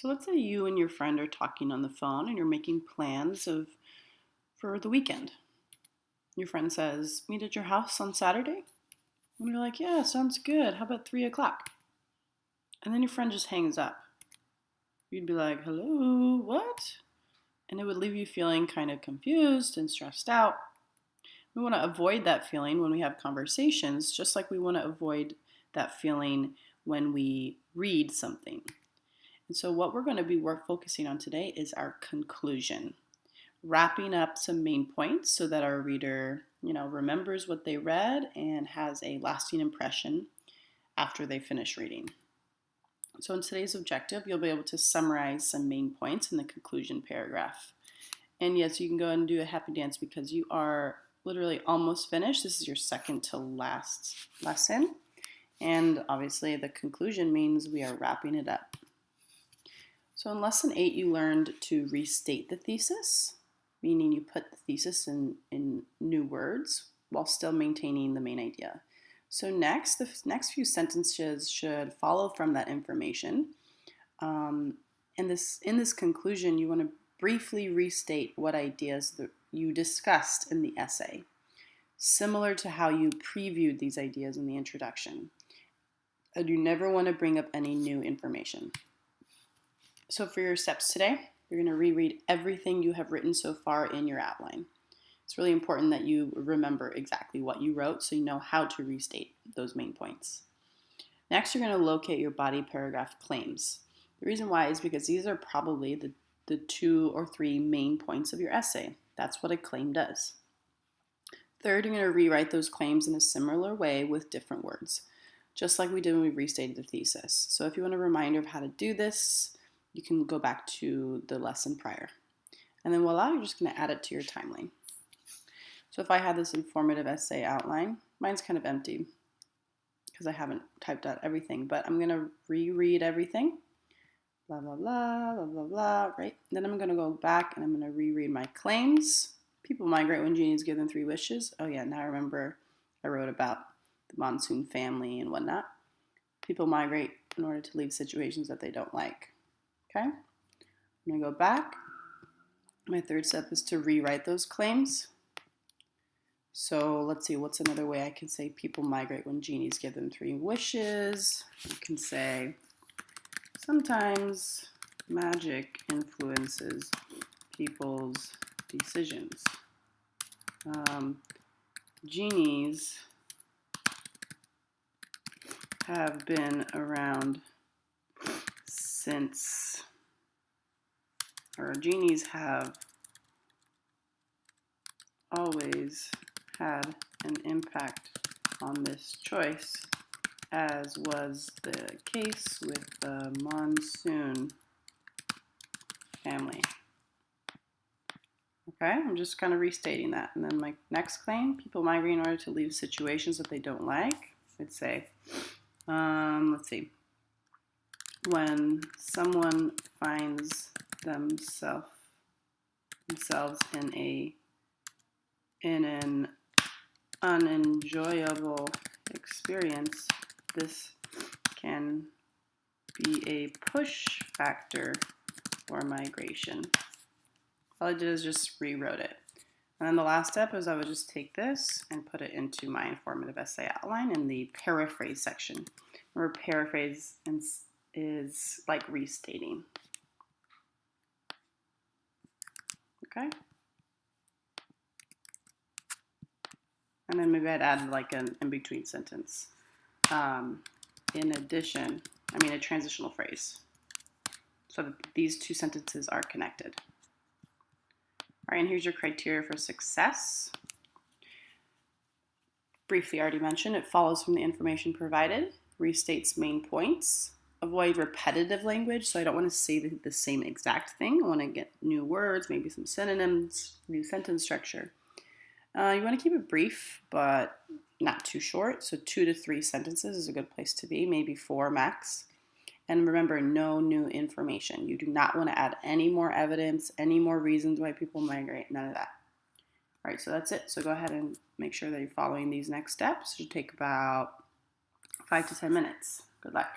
So let's say you and your friend are talking on the phone and you're making plans for the weekend. Your friend says, "Meet at your house on Saturday?" And you're like, "Yeah, sounds good. How about 3 o'clock?" And then your friend just hangs up. You'd be like, "Hello, what?" And it would leave you feeling kind of confused and stressed out. We want to avoid that feeling when we have conversations, just like we want to avoid that feeling when we read something. And so, what we're going to be focusing on today is our conclusion, wrapping up some main points so that our reader, remembers what they read and has a lasting impression after they finish reading. So, in today's objective, you'll be able to summarize some main points in the conclusion paragraph. And yes, you can go and do a happy dance because you are literally almost finished. This is your second to last lesson. And obviously, the conclusion means we are wrapping it up. So in lesson 8, you learned to restate the thesis, meaning you put the thesis in new words while still maintaining the main idea. So the next few sentences should follow from that information. In this conclusion, you want to briefly restate what ideas that you discussed in the essay, similar to how you previewed these ideas in the introduction. And you never want to bring up any new information. So for your steps today, you're going to reread everything you have written so far in your outline. It's really important that you remember exactly what you wrote so you know how to restate those main points. Next, you're going to locate your body paragraph claims. The reason why is because these are probably the 2 or 3 main points of your essay. That's what a claim does. Third, you're going to rewrite those claims in a similar way with different words, just like we did when we restated the thesis. So if you want a reminder of how to do this, you can go back to the lesson prior. And then voila, you're just going to add it to your timeline. So if I had this informative essay outline, mine's kind of empty because I haven't typed out everything, but I'm going to reread everything. Blah, blah, blah, blah, blah, blah, right? Then I'm going to go back and I'm going to reread my claims. People migrate when genies give them 3 wishes. Oh yeah, now I remember I wrote about the monsoon family and whatnot. People migrate in order to leave situations that they don't like. Okay? I'm going to go back. My third step is to rewrite those claims. So let's see, what's another way I can say people migrate when genies give them 3 wishes? I can say, sometimes magic influences people's decisions. Genies have been around since, or genies have always had an impact on this choice, as was the case with the monsoon family. Okay, I'm just kind of restating that. And then my next claim, people migrate in order to leave situations that they don't like. I'd say, let's see, when someone finds themselves in an unenjoyable experience, this can be a push factor for migration. All I did is just rewrote it. And then the last step is I would just take this and put it into my informative essay outline in the paraphrase section. Remember, paraphrase is like restating. Okay? And then maybe I'd add like an in-between sentence. In addition, a transitional phrase. So that these 2 sentences are connected. All right, and here's your criteria for success. Briefly already mentioned, it follows from the information provided, restates main points, avoid repetitive language, so I don't want to say the same exact thing. I want to get new words, maybe some synonyms, new sentence structure. You want to keep it brief, but not too short, so 2 to 3 sentences is a good place to be, maybe 4 max. And remember, no new information. You do not want to add any more evidence, any more reasons why people migrate, none of that. All right, so that's it. So go ahead and make sure that you're following these next steps. It should take about 5 to 10 minutes. Good luck.